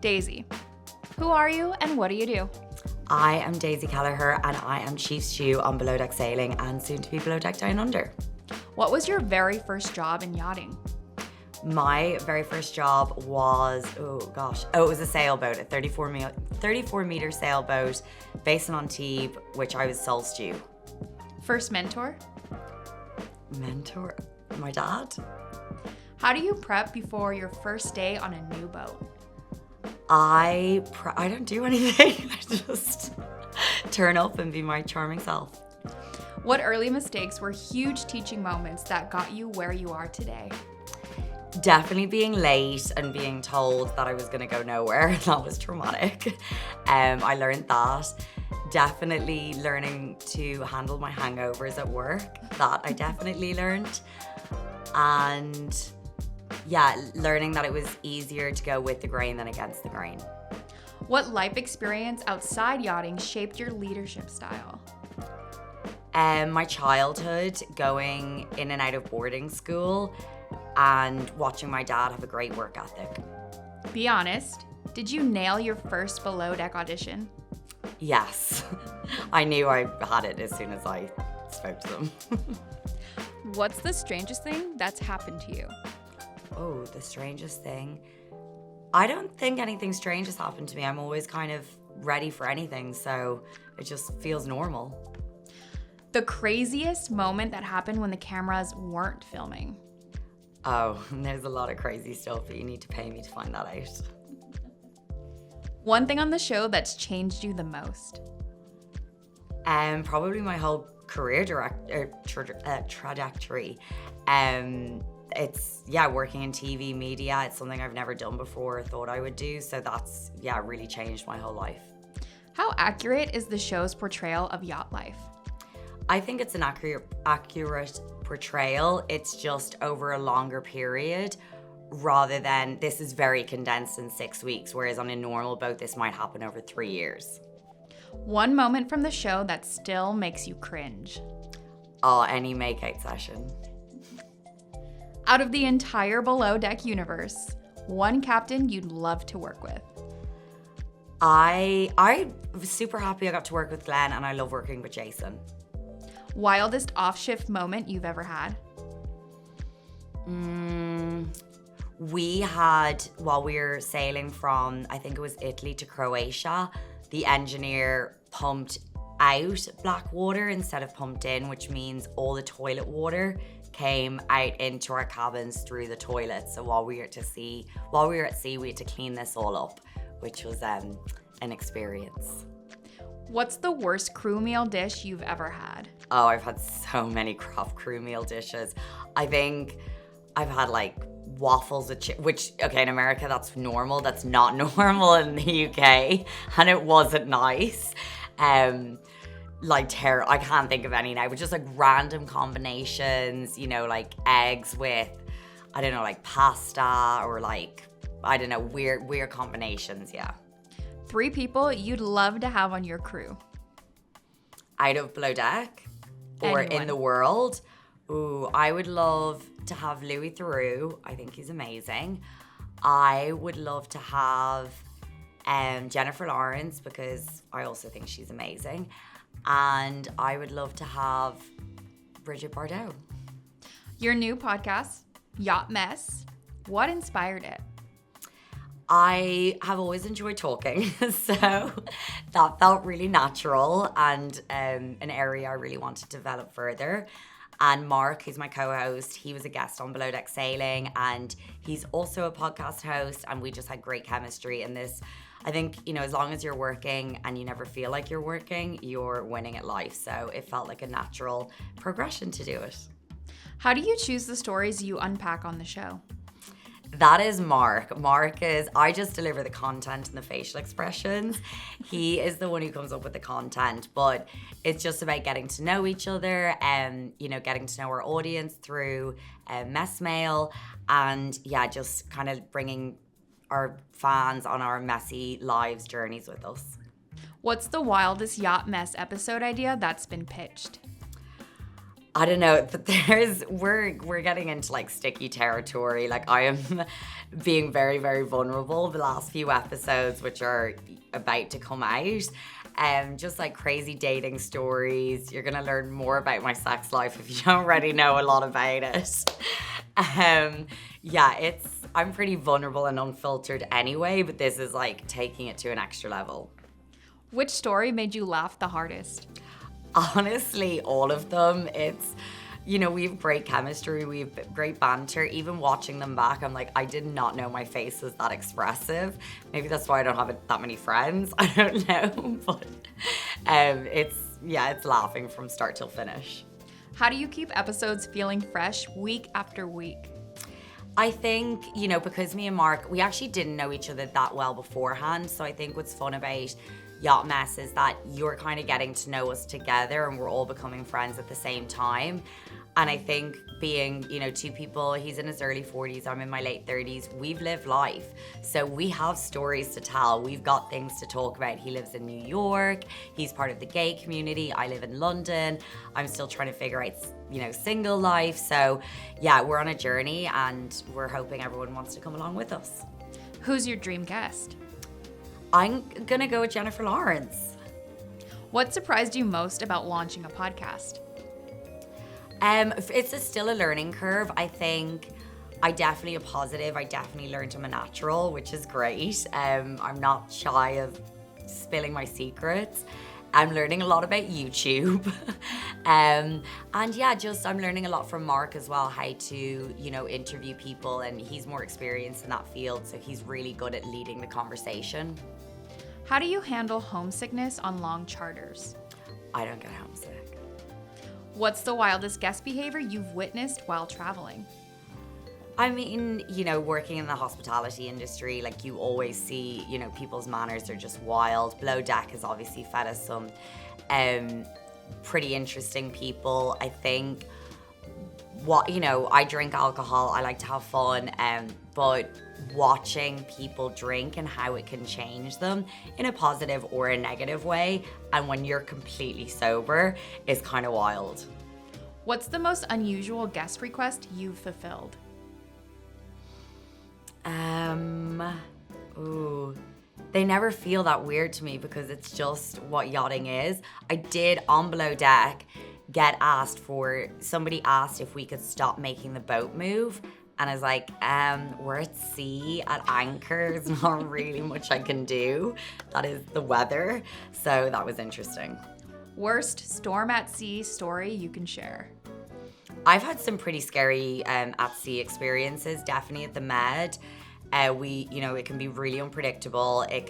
Daisy, who are you and what do you do? I am Daisy Kelliher and I am Chief Stew on Below Deck Sailing and soon to be Below Deck Down Under. What was your very first job in yachting? My very first job was, it was a sailboat, a 34 meter sailboat based in Antibes, which I was sole stew. First mentor? Mentor? My dad? How do you prep before your first day on a new boat? I don't do anything. I just turn up and be my charming self. What early mistakes were huge teaching moments that got you where you are today? Definitely being late and being told that I was going to go nowhere. That was traumatic. I learned that. Definitely learning to handle my hangovers at work. That I definitely learned. And yeah, learning that it was easier to go with the grain than against the grain. What life experience outside yachting shaped your leadership style? My childhood, going in and out of boarding school and watching my dad have a great work ethic. Be honest, did you nail your first Below Deck audition? Yes. I knew I had it as soon as I spoke to them. What's the strangest thing that's happened to you? Oh, the strangest thing? I don't think anything strange has happened to me. I'm always kind of ready for anything, so it just feels normal. The craziest moment that happened when the cameras weren't filming? Oh, there's a lot of crazy stuff, but you need to pay me to find that out. One thing on the show that's changed you the most? Probably my whole career trajectory. It's working in TV media. It's something I've never done before or thought I would do. So that's really changed my whole life. How accurate is the show's portrayal of yacht life? I think it's an accurate portrayal. It's just over a longer period rather than this is very condensed in 6 weeks, whereas on a normal boat, this might happen over 3 years. One moment from the show that still makes you cringe? Oh, any make-out session. Out of the entire Below Deck universe, one captain you'd love to work with? I was super happy I got to work with Glenn and I love working with Jason. Wildest off-shift moment you've ever had? We had, while we were sailing from, I think it was Italy to Croatia, the engineer pumped out black water instead of pumped in, which means all the toilet water came out into our cabins through the toilet. So while we were at sea, we had to clean this all up, which was an experience. What's the worst crew meal dish you've ever had? Oh, I've had so many craft crew meal dishes. I think I've had like waffles with which, okay, in America that's normal. That's not normal in the UK, and it wasn't nice. I can't think of any now, but just like random combinations, like eggs with, I don't know, like pasta or like, I don't know, weird combinations, yeah. 3 people you'd love to have on your crew? Out of Below Deck or Anyone. in the world? Ooh, I would love to have Louis Theroux. I think he's amazing. I would love to have Jennifer Lawrence because I also think she's amazing. And I would love to have Bridget Bardot. Your new podcast, Yacht Mess, what inspired it? I have always enjoyed talking, so that felt really natural and an area I really wanted to develop further. And Marc, who's my co-host, he was a guest on Below Deck Sailing and he's also a podcast host, and we just had great chemistry in this. I think, as long as you're working and you never feel like you're working, you're winning at life. So it felt like a natural progression to do it. How do you choose the stories you unpack on the show? That is Marc. I just deliver the content and the facial expressions. He is the one who comes up with the content, but it's just about getting to know each other and, getting to know our audience through mess mail and just kind of bringing our fans on our messy lives journeys with us. What's the wildest Yacht Mess episode idea that's been pitched? I don't know. We're getting into like sticky territory. Like I am being very, very vulnerable the last few episodes, which are about to come out. Just like crazy dating stories. You're gonna learn more about my sex life if you don't already know a lot about it. I'm pretty vulnerable and unfiltered anyway, but this is like taking it to an extra level. Which story made you laugh the hardest? Honestly, all of them. It's, we have great chemistry, we have great banter. Even watching them back, I'm like, I did not know my face was that expressive. Maybe that's why I don't have that many friends. I don't know, but it's laughing from start till finish. How do you keep episodes feeling fresh week after week? I think, because me and Marc, we actually didn't know each other that well beforehand. So I think what's fun about Yacht Mess is that you're kind of getting to know us together and we're all becoming friends at the same time. And I think being, two people, he's in his early 40s, I'm in my late 30s, we've lived life. So we have stories to tell. We've got things to talk about. He lives in New York. He's part of the gay community. I live in London. I'm still trying to figure out, single life. So yeah, we're on a journey and we're hoping everyone wants to come along with us. Who's your dream guest? I'm gonna go with Jennifer Lawrence. What surprised you most about launching a podcast? It's still a learning curve. I think I definitely learned I'm a natural, which is great. I'm not shy of spilling my secrets. I'm learning a lot about YouTube. I'm learning a lot from Marc as well, how to, interview people, and he's more experienced in that field, so he's really good at leading the conversation. How do you handle homesickness on long charters? I don't get homesick. What's the wildest guest behavior you've witnessed while traveling? I mean, working in the hospitality industry, like you always see, people's manners are just wild. Below Deck has obviously fed us some pretty interesting people. I think I drink alcohol, I like to have fun, but watching people drink and how it can change them in a positive or a negative way, and when you're completely sober, is kind of wild. What's the most unusual guest request you've fulfilled? They never feel that weird to me because it's just what yachting is. I did on Below Deck somebody asked if we could stop making the boat move. And I was like, we're at sea, at anchor, there's not really much I can do. That is the weather. So that was interesting. Worst storm at sea story you can share? I've had some pretty scary at sea experiences, definitely at the Med. It can be really unpredictable. You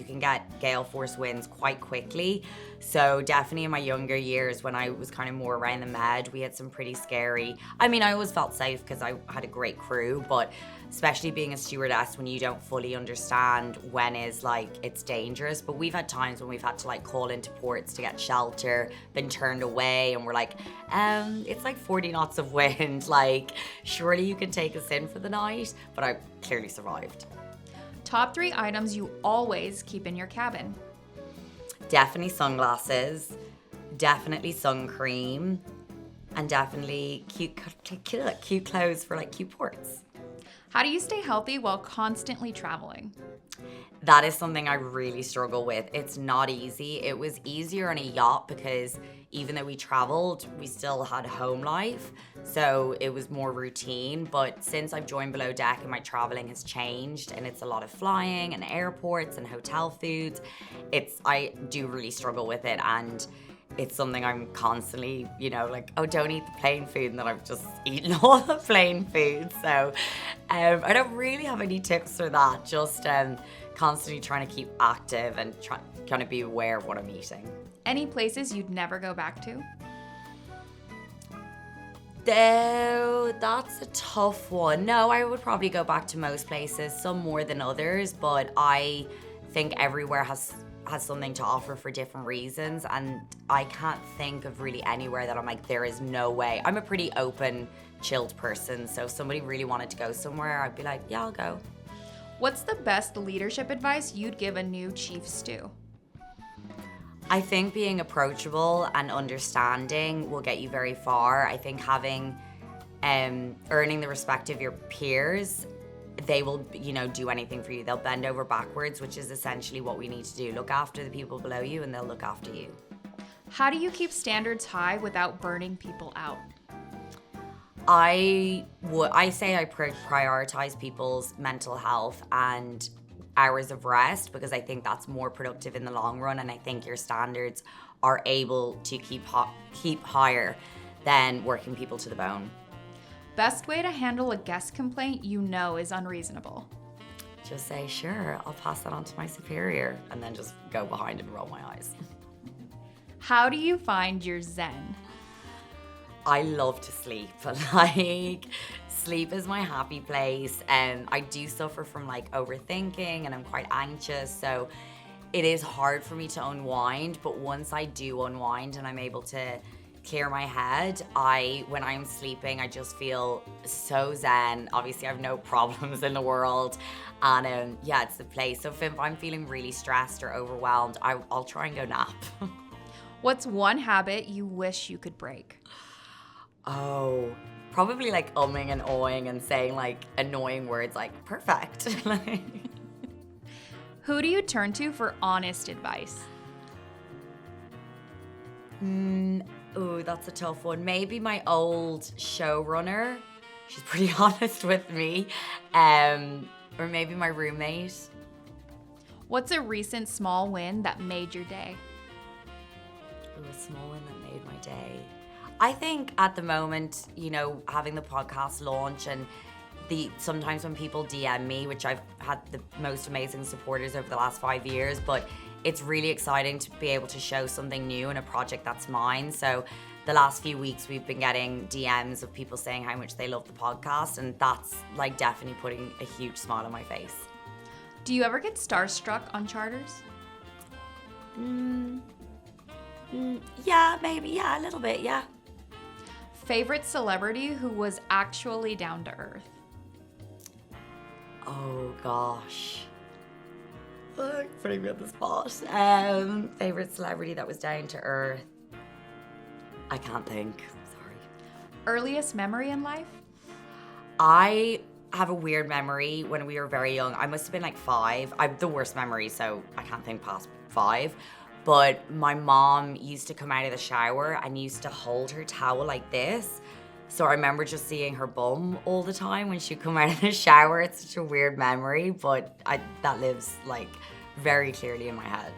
can get gale force winds quite quickly. So definitely in my younger years, when I was kind of more around the Med, we had some pretty scary. I mean, I always felt safe because I had a great crew, but especially being a stewardess, when you don't fully understand when it's dangerous. But we've had times when we've had to call into ports to get shelter, been turned away, and we're like, it's 40 knots of wind. Surely you can take us in for the night. But I clearly survived. Top 3 items you always keep in your cabin? Definitely sunglasses, definitely sun cream, and definitely cute clothes for cute ports. How do you stay healthy while constantly traveling? That is something I really struggle with. It's not easy. It was easier on a yacht because even though we traveled, we still had home life. So it was more routine. But since I've joined Below Deck and my traveling has changed and it's a lot of flying and airports and hotel foods, I do really struggle with it. And it's something I'm constantly, don't eat the plain food, and then I've just eaten all the plain food. So I don't really have any tips for that. Just constantly trying to keep active and trying to be aware of what I'm eating. Any places you'd never go back to? Though that's a tough one. No, I would probably go back to most places, some more than others, but I think everywhere has something to offer for different reasons, and I can't think of really anywhere that I'm like, there is no way. I'm a pretty open, chilled person, so if somebody really wanted to go somewhere, I'd be like, yeah, I'll go. What's the best leadership advice you'd give a new chief stew? I think being approachable and understanding will get you very far. I think having, earning the respect of your peers, they will, do anything for you. They'll bend over backwards, which is essentially what we need to do. Look after the people below you and they'll look after you. How do you keep standards high without burning people out? I say I prioritize people's mental health and hours of rest, because I think that's more productive in the long run, and I think your standards are able to keep higher than working people to the bone. Best way to handle a guest complaint is unreasonable. Just say, sure, I'll pass that on to my superior, and then just go behind and roll my eyes. How do you find your zen? I love to sleep. Sleep is my happy place. I do suffer from overthinking, and I'm quite anxious, so it is hard for me to unwind. But once I do unwind and I'm able to clear my head, when I'm sleeping, I just feel so zen. Obviously, I have no problems in the world, and it's the place. So if I'm feeling really stressed or overwhelmed, I'll try and go nap. What's one habit you wish you could break? Oh, probably umming and awing and saying annoying words like perfect. Who do you turn to for honest advice? Ooh, that's a tough one. Maybe my old showrunner. She's pretty honest with me. Or maybe my roommate. What's a recent small win that made your day? Ooh, a small win that made my day. I think at the moment, having the podcast launch and sometimes when people DM me, which I've had the most amazing supporters over the last 5 years, but it's really exciting to be able to show something new and a project that's mine. So the last few weeks we've been getting DMs of people saying how much they love the podcast, and that's definitely putting a huge smile on my face. Do you ever get starstruck on charters? Yeah, maybe. Yeah, a little bit, yeah. Favorite celebrity who was actually down to earth? Oh gosh. Putting me on the spot. Favorite celebrity that was down to earth? I can't think. Sorry. Earliest memory in life? I have a weird memory when we were very young. I must have been 5. I have the worst memory, so I can't think past 5. But my mom used to come out of the shower and used to hold her towel like this. So I remember just seeing her bum all the time when she'd come out of the shower. It's such a weird memory, but that lives very clearly in my head.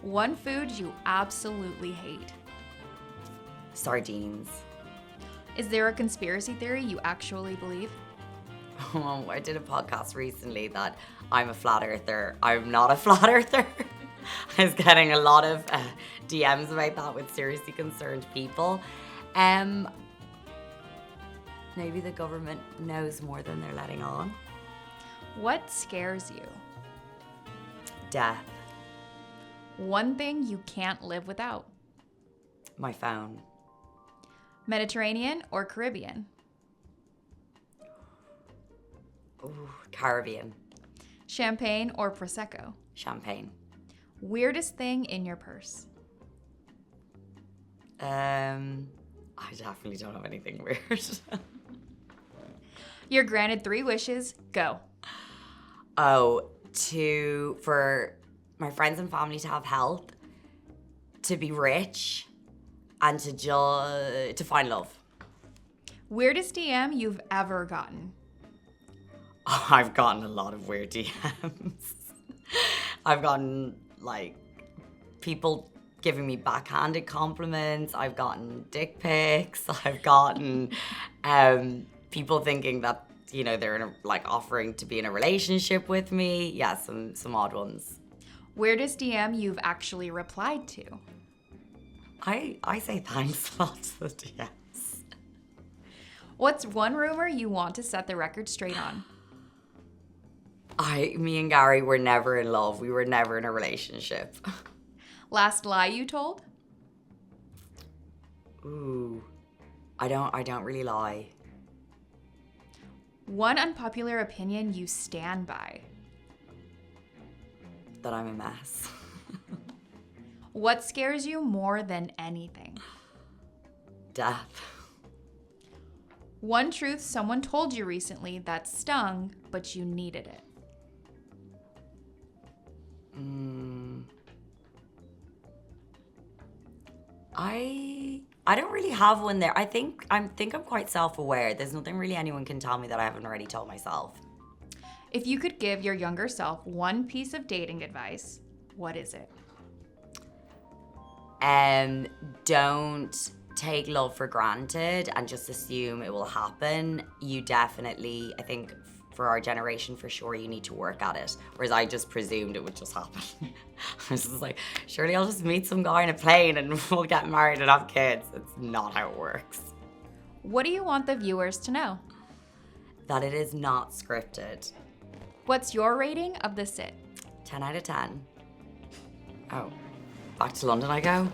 One food you absolutely hate? Sardines. Is there a conspiracy theory you actually believe? Oh, I did a podcast recently that I'm a flat earther. I'm not a flat earther. I was getting a lot of DMs about that with seriously concerned people. Maybe the government knows more than they're letting on. What scares you? Death. One thing you can't live without? My phone. Mediterranean or Caribbean? Ooh, Caribbean. Champagne or Prosecco? Champagne. Weirdest thing in your purse? I definitely don't have anything weird. You're granted 3 wishes. Go. Oh, for my friends and family to have health, to be rich, and to find love. Weirdest DM you've ever gotten? Oh, I've gotten a lot of weird DMs. I've gotten people giving me backhanded compliments. I've gotten dick pics. I've gotten people thinking that they're in offering to be in a relationship with me. Yeah, some odd ones. Weirdest DM you've actually replied to? I say thanks a lot to the DMs. What's one rumor you want to set the record straight on? Me and Gary were never in love. We were never in a relationship. Last lie you told? Ooh, I don't really lie. One unpopular opinion you stand by? That I'm a mess. What scares you more than anything? Death. One truth someone told you recently that stung, but you needed it. I don't really have one there. I think I'm quite self-aware. There's nothing really anyone can tell me that I haven't already told myself. If you could give your younger self one piece of dating advice, what is it? Don't take love for granted and just assume it will happen. You definitely, I think for our generation for sure, you need to work at it. Whereas I just presumed it would just happen. I was just like, surely I'll just meet some guy in a plane and we'll get married and have kids. It's not how it works. What do you want the viewers to know? That it is not scripted. What's your rating of the sit? 10 out of 10. Oh, back to London I go.